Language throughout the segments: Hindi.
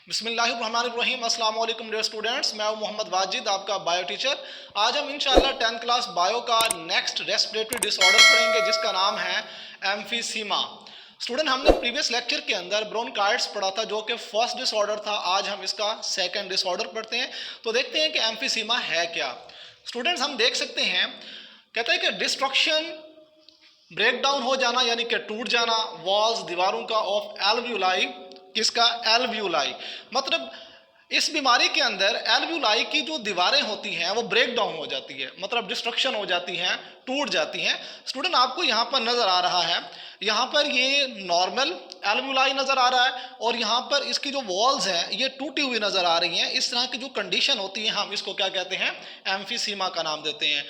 बिस्मिल्लाहिर्रहमानिर्रहीम। अस्सलाम वालेकुम डियर स्टूडेंट्स, मैं हूं मोहम्मद वाजिद, आपका बायो टीचर। आज हम इंशाल्लाह 10th क्लास बायो का नेक्स्ट रेस्पिरेटरी डिसऑर्डर पढ़ेंगे जिसका नाम है एम्फीसीमा। स्टूडेंट, हमने प्रीवियस लेक्चर के अंदर ब्रोंकाइटिस पढ़ा था जो कि फर्स्ट डिसऑर्डर था। आज हम इसका सेकंड डिसऑर्डर पढ़ते हैं। तो देखते हैं कि एम्फीसीमा है क्या। स्टूडेंट्स, हम देख सकते हैं, कहते हैं कि डिस्ट्रक्शन, ब्रेक डाउन हो जाना यानी कि टूट जाना वॉल्स, दीवारों का, ऑफ एल्वियोलाई, किसका, एल्वियोलाई। मतलब इस बीमारी के अंदर एल्वियोलाई की जो दीवारें होती हैं वो ब्रेक डाउन हो जाती है, मतलब डिस्ट्रक्शन हो जाती हैं, टूट जाती हैं। स्टूडेंट, आपको यहाँ पर नजर आ रहा है, यहाँ पर ये नॉर्मल एल्वियोलाई नजर आ रहा है और यहाँ पर इसकी जो वॉल्स हैं ये टूटी हुई नजर आ रही हैं। इस तरह की जो कंडीशन होती है हम इसको क्या कहते हैं, एम्फीसीमा का नाम देते हैं।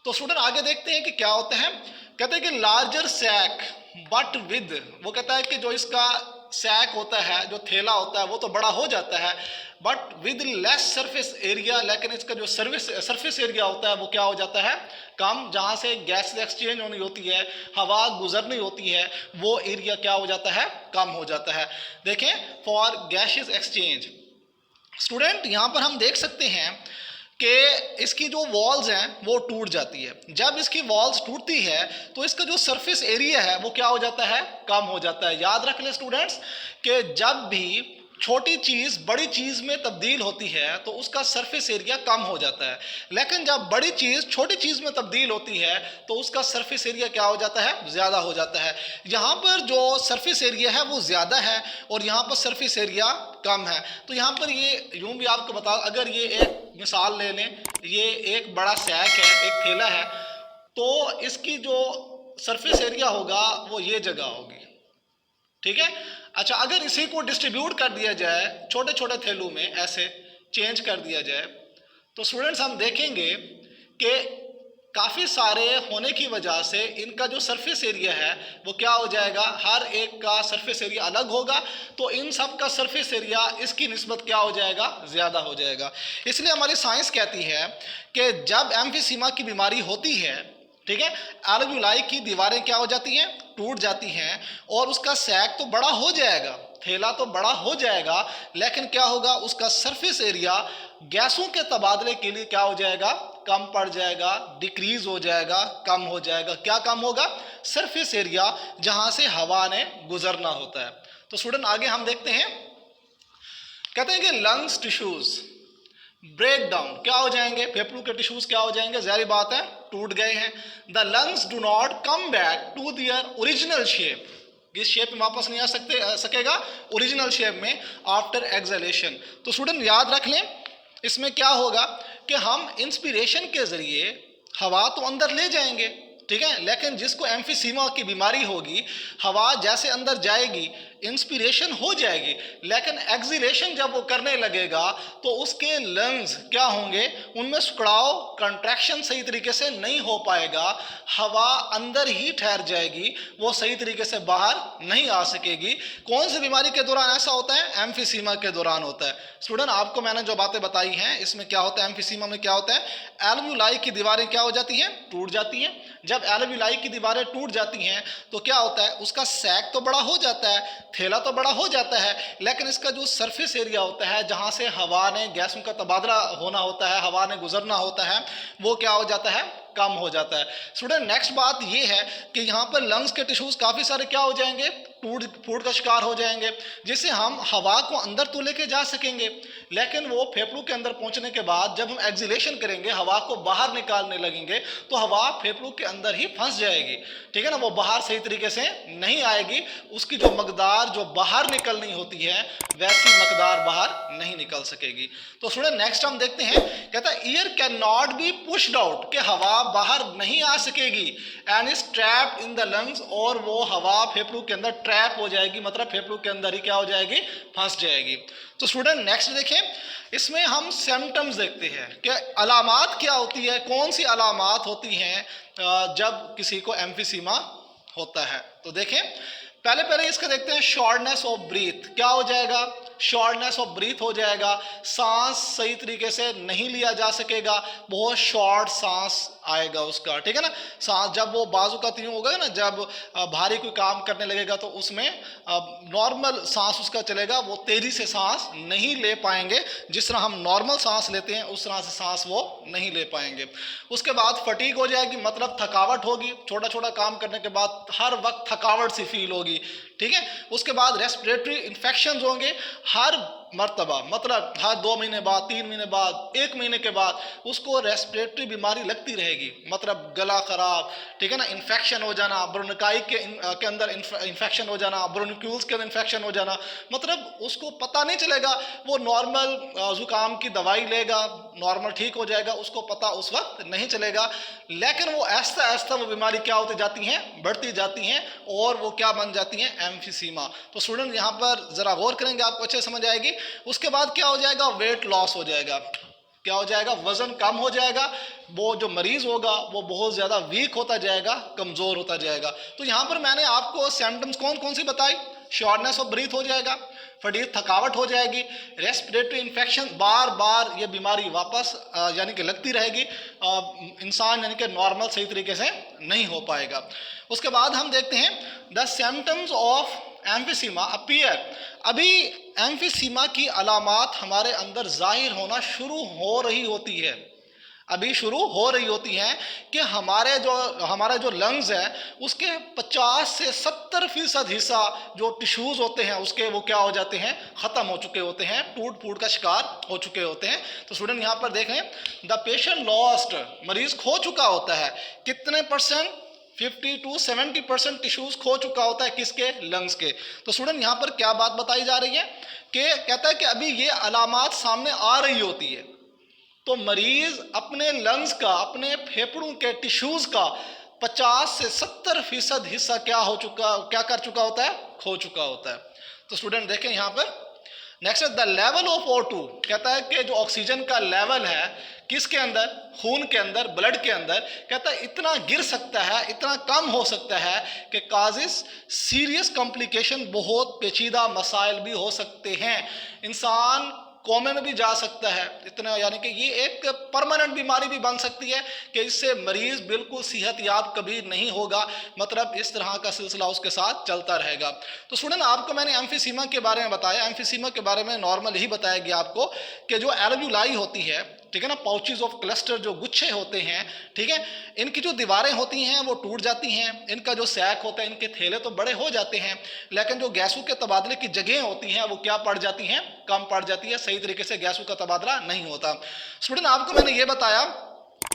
तो स्टूडेंट आगे देखते हैं कि क्या होता है। कहते हैं कि लार्जर सैक बट विद, वो कहता है कि जो इसका सैक होता है, जो थैला होता है वो तो बड़ा हो जाता है, but with less surface area, लेकिन इसका जो सरफेस एरिया होता है वो क्या हो जाता है, कम। जहाँ से गैस एक्सचेंज होनी होती है, हवा गुजरनी होती है, वो एरिया क्या हो जाता है, कम हो जाता है। देखें, फॉर गैसेस एक्सचेंज। स्टूडेंट, यहाँ पर हम देख सकते हैं कि इसकी जो वॉल्स हैं वो टूट जाती है। जब इसकी वॉल्स टूटती है तो इसका जो सरफेस एरिया है वो क्या हो जाता है, कम हो जाता है। याद रख ले स्टूडेंट्स कि जब भी छोटी चीज बड़ी चीज में तब्दील होती है तो उसका सरफेस एरिया कम हो जाता है, लेकिन जब बड़ी चीज छोटी चीज में तब्दील होती है तो उसका सरफेस एरिया क्या हो जाता है, ज्यादा हो जाता है। यहाँ पर जो सरफेस एरिया है वो ज्यादा है और यहाँ पर सरफेस एरिया कम है। तो यहाँ पर ये यूं भी आपको बता, अगर ये एक मिसाल ले लें, ये एक बड़ा सैक है, एक थैला है, तो इसकी जो सरफेस एरिया होगा वो ये जगह होगी, ठीक है। अच्छा, अगर इसी को डिस्ट्रीब्यूट कर दिया जाए छोटे छोटे थैलों में, ऐसे चेंज कर दिया जाए, तो स्टूडेंट्स हम देखेंगे कि काफ़ी सारे होने की वजह से इनका जो सरफेस एरिया है वो क्या हो जाएगा, हर एक का सरफेस एरिया अलग होगा, तो इन सब का सरफेस एरिया इसकी निस्बत क्या हो जाएगा, ज़्यादा हो जाएगा। इसलिए हमारी साइंस कहती है कि जब एम्फीसीमा की बीमारी होती है, ठीक है, एल्वियोलाई की दीवारें क्या हो जाती हैं, टूट जाती हैं और उसका सैक तो बड़ा हो जाएगा, थैला तो बड़ा हो जाएगा, लेकिन क्या होगा, उसका सरफेस एरिया गैसों के तबादले के लिए क्या हो जाएगा, कम पड़ जाएगा, डिक्रीज हो जाएगा, कम हो जाएगा। क्या कम होगा, सरफेस एरिया जहां से हवा ने गुजरना होता है। तो स्टूडेंट आगे हम देखते हैं, कहते हैं कि लंग्स टिश्यूज ब्रेक डाउन क्या हो जाएंगे, फेफड़ों के टिश्यूज क्या हो जाएंगे, जारी बात है टूट गए हैं। The lungs do not come back to their original shape, इस शेप में वापस नहीं आ सकेगा ओरिजिनल शेप में आफ्टर एक्सहेलेशन। तो स्टूडेंट याद रख लें, इसमें क्या होगा कि हम इंस्पिरेशन के जरिए हवा तो अंदर ले जाएंगे, ठीक है, लेकिन जिसको एम्फीसीमा की बीमारी होगी, हवा जैसे अंदर जाएगी, इंस्पिरेशन हो जाएगी, लेकिन एक्सहेलेशन जब वो करने लगेगा तो उसके लंग्स क्या होंगे, उनमें सुकड़ाव, कंट्रैक्शन सही तरीके से नहीं हो पाएगा, हवा अंदर ही ठहर जाएगी, वो सही तरीके से बाहर नहीं आ सकेगी। कौन सी बीमारी के दौरान ऐसा होता है, एम्फीसीमा के दौरान होता है। स्टूडेंट, आपको मैंने जो बातें बताई हैं इसमें क्या होता है, एम्फीसीमा में क्या होता है, एल्वियोलाई की दीवारें क्या हो जाती हैं, टूट जाती हैं। जब एल्वियोलाई की दीवारें टूट जाती हैं तो क्या होता है, उसका सैक तो बड़ा हो जाता है, थैला तो बड़ा हो जाता है, लेकिन इसका जो सरफेस एरिया होता है जहां से हवा ने, गैसों का तबादला होना होता है, हवा ने गुजरना होता है, वो क्या हो जाता है, कम हो जाता है। स्टूडेंट नेक्स्ट बात ये है कि यहाँ पर लंग्स के टिश्यूज काफी सारे क्या हो जाएंगे, फूट का शिकार हो जाएंगे, जिससे हम हवा को अंदर तो लेके जा सकेंगे, लेकिन वो फेफड़ों के अंदर पहुंचने के बाद जब हम एक्सहेलेशन करेंगे, हवा को बाहर निकालने लगेंगे, तो हवा फेफड़ों के अंदर ही फंस जाएगी, ठीक है ना, वो बाहर सही तरीके से नहीं आएगी, उसकी जो मकदार जो बाहर निकलनी होती है वैसी मकदार बाहर नहीं निकल सकेगी। तो स्टूडेंट नेक्स्ट हम देखते हैं, कहता है year can not be pushed out, कि हवा बाहर नहीं आ सकेगी, and is trapped in the lungs, और वो हवा फेफड़ों के अंदर ट्रैप हो जाएगी, मतलब फेफड़ों के अंदर ही क्या हो जाएगी, फंस जाएगी। तो स्टूडेंट नेक्स्ट देखें, इसमें हम सिम्टम्स देखते हैं कि अलामात क्या होती है, कौन सी अलामात होती हैं जब किसी को एम्फीसीमा होता है। तो देखें, पहले इसका देखते हैं, शॉर्टनेस ऑफ ब्रीथ क्या हो जाएगा, शॉर्टनेस ऑफ ब्रीथ हो जाएगा, सांस सही तरीके से नहीं लिया जा सकेगा, बहुत शॉर्ट सांस आएगा उसका, ठीक है ना। सांस जब वो बाजू का यूं होगा ना, जब भारी कोई काम करने लगेगा तो उसमें नॉर्मल सांस उसका चलेगा, वो तेजी से सांस नहीं ले पाएंगे, जिस तरह हम नॉर्मल सांस लेते हैं उस तरह से सांस वो नहीं ले पाएंगे। उसके बाद फटीग हो जाएगी, मतलब थकावट होगी, छोटा छोटा काम करने के बाद हर वक्त थकावट सी फील होगी, ठीक है। उसके बाद रेस्पिरेटरी इन्फेक्शंस होंगे हर मर्तबा, मतलब हर 2 महीने बाद, 3 महीने बाद, 1 महीने के बाद उसको रेस्पिरेटरी बीमारी लगती रहेगी, मतलब गला खराब, ठीक है ना, इन्फेक्शन हो जाना, ब्रोंकाई के अंदर इन्फेक्शन हो जाना, ब्रोंक्यूल्स के अंदर इन्फेक्शन हो जाना, मतलब उसको पता नहीं चलेगा। वो नॉर्मल जुकाम की दवाई लेगा, नॉर्मल ठीक हो जाएगा, उसको पता उस वक्त नहीं चलेगा, लेकिन वो ऐसा ऐसा वो बीमारी क्या होती जाती हैं, बढ़ती जाती हैं, और वो क्या बन जाती हैं, एम्फीसीमा। तो स्टूडेंट यहाँ पर जरा गौर करेंगे, आपको अच्छे समझ आएगी। उसके बाद क्या हो जाएगा, वेट लॉस हो जाएगा, क्या हो जाएगा, वजन कम हो जाएगा, वो जो मरीज होगा वो बहुत ज्यादा वीक होता जाएगा, कमजोर होता जाएगा। तो यहाँ पर मैंने आपको सिम्टम्स कौन कौन सी बताई, शॉर्टनेस ऑफ ब्रीथ हो जाएगा, फटीग थकावट हो जाएगी, रेस्पिरेटरी इन्फेक्शन, बार बार ये बीमारी वापस यानी कि लगती रहेगी, इंसान यानी कि नॉर्मल सही तरीके से नहीं हो पाएगा। उसके बाद हम देखते हैं the symptoms of emphysema appear. अभी एम्फीसीमा की अलामात हमारे अंदर जाहिर होना शुरू हो रही होती है, अभी शुरू हो रही होती हैं कि हमारा जो लंग्स है उसके 50 से 70% हिस्सा जो टिश्यूज होते हैं उसके, वो क्या हो जाते हैं, खत्म हो चुके होते हैं, टूट फूट का शिकार हो चुके होते हैं। तो स्टूडेंट यहाँ पर देखें, द पेशेंट लॉस्ट, मरीज खो चुका होता है कितने परसेंट, 50 to 70% टिश्यूज खो चुका होता है, किसके, लंग्स के। तो स्टूडेंट यहाँ पर क्या बात बताई जा रही है कि कहता है कि अभी ये अलामात सामने आ रही होती है, तो मरीज अपने लंग्स का, अपने फेफड़ों के टिश्यूज का 50 से 70% हिस्सा क्या कर चुका होता है, खो चुका होता है। तो स्टूडेंट देखें यहाँ पर next the level of O2, कहता है कि जो ऑक्सीजन का लेवल है किसके अंदर, खून के अंदर, ब्लड के अंदर, कहता है इतना गिर सकता है, इतना कम हो सकता है कि काजिस सीरियस कॉम्प्लिकेशन, बहुत पेचीदा मसाइल भी हो सकते हैं, इंसान कोमे में भी जा सकता है, इतना यानी कि ये एक परमानेंट बीमारी भी बन सकती है कि इससे मरीज बिल्कुल सेहत याब कभी नहीं होगा, मतलब इस तरह का सिलसिला उसके साथ चलता रहेगा। तो स्टूडेंट आपको मैंने एम्फीसीमा के बारे में बताया, एम्फीसीमा के बारे में नॉर्मल ही बताया गया आपको कि जो एल्वेओलाई होती है, ठीक है ना, पाउचेस ऑफ क्लस्टर, जो गुच्छे होते हैं, ठीक है, इनकी जो दीवारें होती हैं वो टूट जाती हैं, इनका जो सैक होता है, इनके थैले तो बड़े हो जाते हैं, लेकिन जो गैसों के तबादले की जगह होती हैं वो क्या पड़ जाती हैं, कम पड़ जाती है, सही तरीके से गैसों का तबादला नहीं होता। स्टूडेंट आपको मैंने ये बताया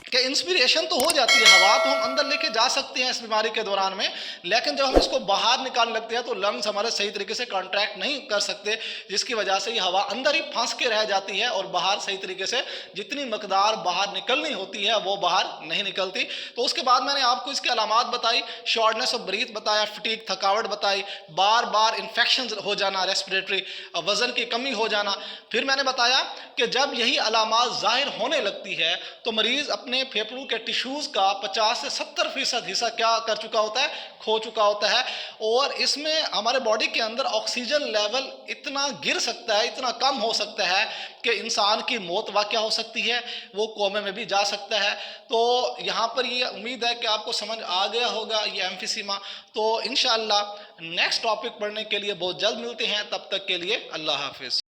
कि इंस्पिरेशन तो हो जाती है, हवा तो हम अंदर लेके जा सकते हैं इस बीमारी के दौरान में, लेकिन जब हम इसको बाहर निकालने लगते हैं तो लंग्स हमारे सही तरीके से कॉन्ट्रैक्ट नहीं कर सकते, जिसकी वजह से ये हवा अंदर ही फंस के रह जाती है और बाहर सही तरीके से जितनी मकदार बाहर निकलनी होती है वो बाहर नहीं निकलती। तो उसके बाद मैंने आपको इसके अलामात बताई, शॉर्टनेस ऑफ ब्रीथ बताया, फटीग थकावट बताई, बार बार इन्फेक्शन हो जाना, रेस्पिरेटरी, वजन की कमी हो जाना। फिर मैंने बताया कि जब यही अलामात जाहिर होने लगती है तो मरीज अपने फेफड़ों के टिश्यूज का 50 से 70% हिस्सा क्या कर चुका होता है, खो चुका होता है, और इसमें हमारे बॉडी के अंदर ऑक्सीजन लेवल इतना गिर सकता है, इतना कम हो सकता है कि इंसान की मौत वाक़या हो सकती है, वो कोमे में भी जा सकता है। तो यहाँ पर ये उम्मीद है कि आपको समझ आ गया होगा ये एम्फीसीमा। तो इंशाअल्लाह नेक्स्ट टॉपिक पढ़ने के लिए बहुत जल्द मिलते हैं, तब तक के लिए अल्लाह हाफिज़।